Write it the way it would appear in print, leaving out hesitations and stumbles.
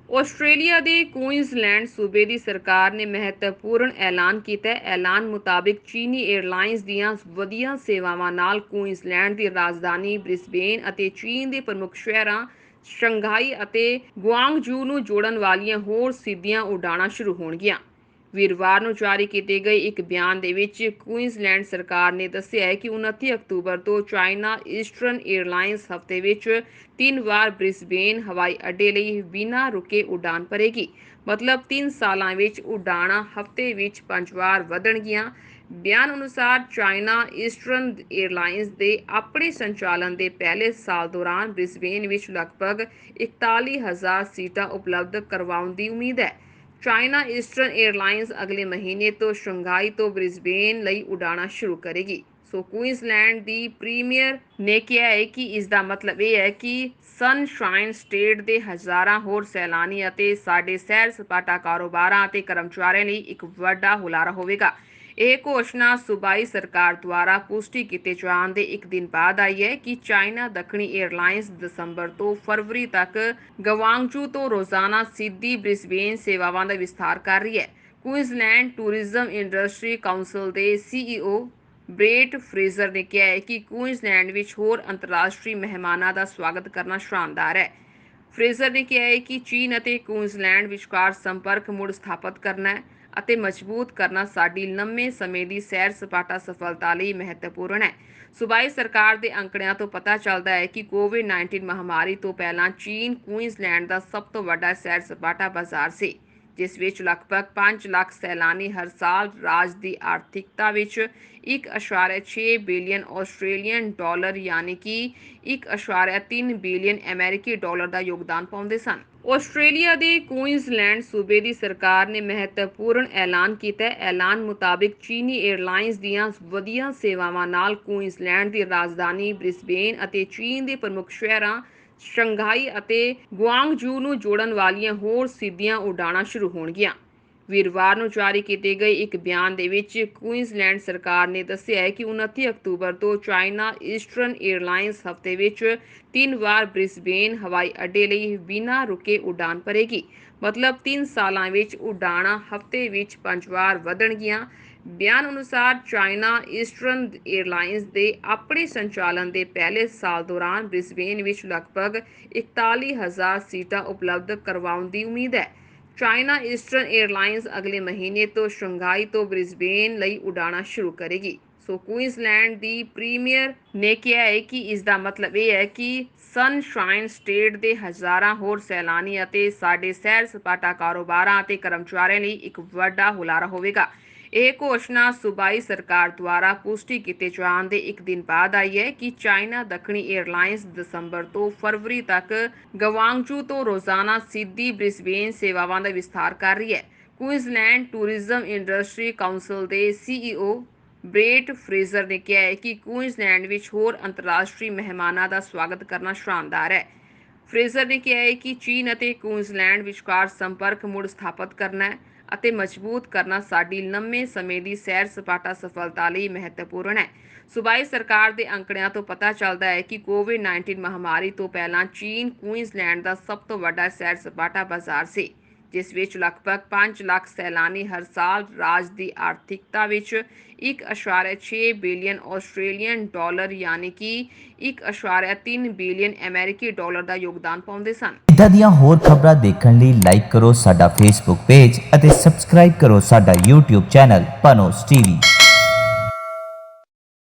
Australia ਦੇ Queensland ਸੂਬੇ ਦੀ ਸਰਕਾਰ ਨੇ ਮਹੱਤਵਪੂਰਨ ਐਲਾਨ ਕੀਤਾ ਹੈ। ਐਲਾਨ ਮੁਤਾਬਿਕ ਚੀਨੀ ਏਅਰਲਾਈਨਜ਼ ਦੀਆਂ ਵਧੀਆਂ ਸੇਵਾਵਾਂ ਨਾਲ ਕੁਈਨਜ਼ਲੈਂਡ ਦੀ ਰਾਜਧਾਨੀ ਬ੍ਰਿਸਬੇਨ ਅਤੇ ਚੀਨ ਦੇ ਪ੍ਰਮੁੱਖ ਸ਼ਹਿਰਾਂ ਸ਼ੰਘਾਈ ਅਤੇ ਗੁਆਂਗਝੂ ਨੂੰ ਜੋੜਨ ਵਾਲੀਆਂ ਹੋਰ ਸਿੱਧੀਆਂ ਉਡਾਣਾਂ ਸ਼ੁਰੂ ਹੋਣਗੀਆਂ। ਵੀਰਵਾਰ ਨੂੰ ਜਾਰੀ ਕੀਤੇ ਗਏ ਇੱਕ ਬਿਆਨ ਦੇ ਵਿੱਚ ਕੁਈਨਜ਼ਲੈਂਡ ਸਰਕਾਰ ਨੇ ਦੱਸਿਆ ਹੈ ਕਿ 29 ਅਕਤੂਬਰ ਤੋਂ ਚਾਈਨਾ ਈਸਟਰਨ ਏਅਰਲਾਈਨਜ਼ ਹਫ਼ਤੇ ਵਿੱਚ 3 ਵਾਰ ਬ੍ਰਿਸਬੇਨ ਹਵਾਈ ਅੱਡੇ ਲਈ ਬਿਨਾਂ ਰੁਕੇ ਉਡਾਨ ਭਰੇਗੀ। ਮਤਲਬ 3 ਸਾਲਾਂ ਵਿੱਚ ਉਡਾਣਾਂ ਹਫ਼ਤੇ ਵਿੱਚ 5 ਵਾਰ ਵਧਣਗੀਆਂ। ਬਿਆਨ ਅਨੁਸਾਰ ਚਾਈਨਾ ਈਸਟਰਨ ਏਅਰਲਾਈਨਜ਼ ਦੇ ਆਪਣੇ ਸੰਚਾਲਨ ਦੇ ਪਹਿਲੇ ਸਾਲ ਦੌਰਾਨ ਬ੍ਰਿਸਬੇਨ ਵਿੱਚ ਲਗਭਗ 41,000 ਸੀਟਾਂ ਉਪਲਬਧ ਕਰਵਾਉਣ ਦੀ ਉਮੀਦ ਹੈ। ਚਾਈਨਾ ਈਸਟਰਨ ਏਅਰਲਾਈਨਜ਼ ਅਗਲੇ ਮਹੀਨੇ ਤੋਂ ਸ਼ੰਘਾਈ ਤੋਂ ਬ੍ਰਿਸਬੇਨ ਲਈ ਉਡਾਣਾਂ ਸ਼ੁਰੂ ਕਰੇਗੀ। ਕੁਈਨਜ਼ਲੈਂਡ ਦੀ ਪ੍ਰੀਮੀਅਰ ਨੇ ਕਿਹਾ ਹੈ ਕਿ ਇਸ ਦਾ ਮਤਲਬ ਇਹ ਹੈ ਕਿ ਸਨਸ਼ਾਈਨ ਸਟੇਟ ਦੇ ਹਜ਼ਾਰਾਂ ਹੋਰ ਸੈਲਾਨੀ ਅਤੇ ਸਾਡੇ ਸੈਰ ਸਪਾਟਾ ਕਾਰੋਬਾਰਾਂ ਅਤੇ ਕਰਮਚਾਰੀਆਂ ਲਈ ਇੱਕ ਵੱਡਾ ਹੁਲਾਰਾ ਹੋਵੇਗਾ। ਇਹ ਘੋਸ਼ਣਾ ਸੂਬਾਈ ਸਰਕਾਰ ਦੁਆਰਾ ਪੁਸ਼ਟੀ ਕੀਤੇ ਜਾਣ ਦੇ ਇੱਕ ਦਿਨ ਬਾਅਦ ਆਈ ਹੈ ਕਿ ਚਾਈਨਾ ਦੱਖਣੀ ਏਅਰਲਾਈਨਜ਼ ਦਸੰਬਰ ਤੋਂ ਫਰਵਰੀ ਤੱਕ ਗਵਾਂਗਝੂ ਤੋਂ ਰੋਜ਼ਾਨਾ ਸਿੱਧੀ ਬ੍ਰਿਸਬੇਨ ਸੇਵਾਵਾਂ ਦਾ ਵਿਸਥਾਰ ਕਰ ਰਹੀ ਹੈ। ਕੁਈਨਜ਼ਲੈਂਡ ਟੂਰਿਜ਼ਮ ਇੰਡਸਟਰੀ ਕਾਉਂਸਲ ਦੇ CEO ਬ੍ਰੇਟ ਫਰੇਜ਼ਰ ਨੇ ਕਿਹਾ ਹੈ ਕਿ ਕੁਈਨਜ਼ਲੈਂਡ ਵਿੱਚ ਹੋਰ ਅੰਤਰਰਾਸ਼ਟਰੀ ਮਹਿਮਾਨਾਂ ਦਾ ਸਵਾਗਤ ਕਰਨਾ ਸ਼ਾਨਦਾਰ ਹੈ। ਫਰੇਜ਼ਰ ਨੇ ਕਿਹਾ ਹੈ ਕਿ ਚੀਨ ਅਤੇ ਕੁਈਨਜ਼ਲੈਂਡ ਵਿਚਕਾਰ ਸੰਪਰਕ ਮੁੜ ਸਥਾਪਿਤ ਕਰਨਾ ਅਤੇ ਮਜ਼ਬੂਤ ਕਰਨਾ ਸਾਡੀ ਲੰਮੇ ਸਮੇਂ ਦੀ ਸੈਰ ਸਪਾਟਾ ਸਫਲਤਾ ਲਈ ਮਹੱਤਵਪੂਰਨ ਹੈ। ਸੂਬਾਈ ਸਰਕਾਰ ਦੇ ਅੰਕੜਿਆਂ ਤੋਂ ਪਤਾ ਚੱਲਦਾ ਹੈ ਕਿ ਕੋਵਿਡ-19 ਮਹਾਮਾਰੀ ਤੋਂ ਪਹਿਲਾਂ ਚੀਨ ਕੁਈਨਜ਼ਲੈਂਡ ਦਾ ਸਭ ਤੋਂ ਵੱਡਾ ਸੈਰ ਸਪਾਟਾ ਬਾਜ਼ਾਰ ਸੀ, ਜਿਸ ਵਿੱਚ ਲਗਭਗ 5 ਲੱਖ ਸੈਲਾਨੀ ਹਰ ਸਾਲ ਰਾਜ ਦੀ ਆਰਥਿਕਤਾ ਵਿੱਚ 1.6 ਬਿਲੀਅਨ ਆਸਟ੍ਰੇਲੀਅਨ ਡਾਲਰ ਯਾਨੀ ਕਿ 1.3 ਬਿਲੀਅਨ ਅਮਰੀਕੀ ਡਾਲਰ ਦਾ ਯੋਗਦਾਨ ਪਾਉਂਦੇ ਸਨ। ਆਸਟ੍ਰੇਲੀਆ ਦੇ ਕੁਈਨਜ਼ਲੈਂਡ ਸੂਬੇ ਦੀ ਸਰਕਾਰ ਨੇ ਮਹੱਤਵਪੂਰਨ ਐਲਾਨ ਕੀਤਾ ਹੈ। ਐਲਾਨ ਮੁਤਾਬਿਕ ਚੀਨੀ ਏਅਰਲਾਈਨਜ਼ ਦੀਆਂ ਵਧੀਆਂ ਸੇਵਾਵਾਂ ਨਾਲ ਕੁਈਨਜ਼ਲੈਂਡ ਦੀ ਰਾਜਧਾਨੀ ਬ੍ਰਿਸਬੇਨ ਅਤੇ ਚੀਨ ਦੇ ਪ੍ਰਮੁੱਖ ਸ਼ਹਿਰਾਂ ਸ਼ੰਘਾਈ ਅਤੇ ਗੁਆਂਗਝੂ ਨੂੰ ਜੋੜਨ ਵਾਲੀਆਂ ਹੋਰ ਸਿੱਧੀਆਂ ਉਡਾਣਾਂ ਸ਼ੁਰੂ ਹੋਣਗੀਆਂ। ਵੀਰਵਾਰ ਨੂੰ ਜਾਰੀ ਕੀਤੇ ਗਏ ਇੱਕ ਬਿਆਨ ਦੇ ਵਿੱਚ ਕੁਈਨਜ਼ਲੈਂਡ ਸਰਕਾਰ ਨੇ ਦੱਸਿਆ ਹੈ ਕਿ 29 ਅਕਤੂਬਰ ਤੋਂ ਚਾਈਨਾ ਈਸਟਰਨ ਏਅਰਲਾਈਨਜ਼ ਹਫ਼ਤੇ ਵਿੱਚ 3 ਵਾਰ ਬ੍ਰਿਸਬੇਨ ਹਵਾਈ ਅੱਡੇ ਲਈ ਬਿਨਾਂ ਰੁਕੇ ਉਡਾਨ ਭਰੇਗੀ। ਮਤਲਬ 3 ਸਾਲਾਂ ਵਿੱਚ ਉਡਾਣਾਂ ਹਫ਼ਤੇ ਵਿੱਚ 5 ਵਾਰ ਵਧਣਗੀਆਂ। ਬਿਆਨ ਅਨੁਸਾਰ ਚਾਈਨਾ ਈਸਟਰਨ ਏਅਰਲਾਈਨਜ਼ ਦੇ ਆਪਣੇ ਸੰਚਾਲਨ ਦੇ ਪਹਿਲੇ ਸਾਲ ਦੌਰਾਨ ਬ੍ਰਿਸਬੇਨ ਵਿੱਚ ਲਗਭਗ 41,000 ਸੀਟਾਂ ਉਪਲਬਧ ਕਰਵਾਉਣ ਦੀ ਉਮੀਦ ਹੈ। ਚਾਈਨਾ ਈਸਟਰਨ ਏਅਰਲਾਈਨਜ਼ ਅਗਲੇ ਮਹੀਨੇ ਤੋਂ ਸ਼ੰਘਾਈ ਤੋਂ ਬ੍ਰਿਸਬੇਨ ਲਈ ਉਡਾਣਾਂ ਸ਼ੁਰੂ ਕਰੇਗੀ। ਕੁਈਨਜ਼ਲੈਂਡ ਦੀ ਪ੍ਰੀਮੀਅਰ ਨੇ ਕਿਹਾ ਹੈ ਕਿ ਇਸ ਦਾ ਮਤਲਬ ਇਹ ਹੈ ਕਿ ਸਨਸ਼ਾਈਨ ਸਟੇਟ ਦੇ ਹਜ਼ਾਰਾਂ ਹੋਰ ਸੈਲਾਨੀ ਅਤੇ ਸਾਡੇ ਸੈਰ ਸਪਾਟਾ ਕਾਰੋਬਾਰਾਂ ਅਤੇ ਕਰਮਚਾਰੀਆਂ ਲਈ ਇੱਕ ਵੱਡਾ ਹੁਲਾਰਾ ਹੋਵੇਗਾ। ਇਹ ਘੋਸ਼ਣਾ ਸੂਬਾਈ ਸਰਕਾਰ ਦੁਆਰਾ ਪੁਸ਼ਟੀ ਕੀਤੇ ਜਾਣ ਦੇ ਇੱਕ ਦਿਨ ਬਾਅਦ ਆਈ ਹੈ ਕਿ ਚਾਈਨਾ ਦੱਖਣੀ ਏਅਰਲਾਈਨਜ਼ ਦਸੰਬਰ ਤੋਂ ਫਰਵਰੀ ਤੱਕ ਗਵਾਂਗਝੂ ਤੋਂ ਰੋਜ਼ਾਨਾ ਸਿੱਧੀ ਬ੍ਰਿਸਬੇਨ ਸੇਵਾਵਾਂ ਦਾ ਵਿਸਥਾਰ ਕਰ ਰਹੀ ਹੈ। ਕੁਈਨਜ਼ਲੈਂਡ ਟੂਰਿਜ਼ਮ ਇੰਡਸਟਰੀ ਕਾਉਂਸਲ ਦੇ CEO ਬ੍ਰੇਟ ਫਰੇਜ਼ਰ ਨੇ ਕਿਹਾ ਹੈ ਕਿ ਕੁਈਨਜ਼ਲੈਂਡ ਵਿੱਚ ਹੋਰ ਅੰਤਰਰਾਸ਼ਟਰੀ ਮਹਿਮਾਨਾਂ ਦਾ ਸਵਾਗਤ ਕਰਨਾ ਸ਼ਾਨਦਾਰ ਹੈ। ਫਰੇਜ਼ਰ ਨੇ ਕਿਹਾ ਹੈ ਕਿ ਚੀਨ ਅਤੇ ਕੁਈਨਜ਼ਲੈਂਡ ਵਿਚਕਾਰ ਸੰਪਰਕ ਮੁੜ ਸਥਾਪਿਤ ਕਰਨਾ ਅਤੇ ਮਜ਼ਬੂਤ ਕਰਨਾ ਸਾਡੀ ਲੰਮੇ ਸਮੇਂ ਦੀ ਸੈਰ ਸਪਾਟਾ ਸਫਲਤਾ ਲਈ ਮਹੱਤਵਪੂਰਨ ਹੈ। ਸੂਬਾਈ ਸਰਕਾਰ ਦੇ ਅੰਕੜਿਆਂ ਤੋਂ ਪਤਾ ਚੱਲਦਾ ਹੈ ਕਿ ਕੋਵਿਡ-19 ਮਹਾਮਾਰੀ ਤੋਂ ਪਹਿਲਾਂ ਚੀਨ ਕੁਈਨਜ਼ਲੈਂਡ ਦਾ ਸਭ ਤੋਂ ਵੱਡਾ ਸੈਰ ਸਪਾਟਾ ਬਾਜ਼ਾਰ ਸੀ, ਜਿਸ ਵਿੱਚ ਲਗਭਗ 5 ਲੱਖ ਸੈਲਾਨੀ ਹਰ ਸਾਲ ਰਾਜ ਦੀ ਆਰਥਿਕਤਾ ਵਿੱਚ 1.6 ਬਿਲੀਅਨ ਆਸਟ੍ਰੇਲੀਅਨ ਡਾਲਰ ਯਾਨੀ ਕਿ 1.3 ਬਿਲੀਅਨ ਅਮਰੀਕੀ ਡਾਲਰ ਦਾ ਯੋਗਦਾਨ ਪਾਉਂਦੇ ਸਨ। ਇੱਦਾਂ ਦੀਆਂ ਹੋਰ ਖਬਰਾਂ ਦੇਖਣ ਲਈ ਲਾਈਕ ਕਰੋ ਸਾਡਾ ਫੇਸਬੁੱਕ ਪੇਜ ਅਤੇ ਸਬਸਕ੍ਰਾਈਬ ਕਰੋ ਸਾਡਾ YouTube ਚੈਨਲ ਪਨੋਸ TV।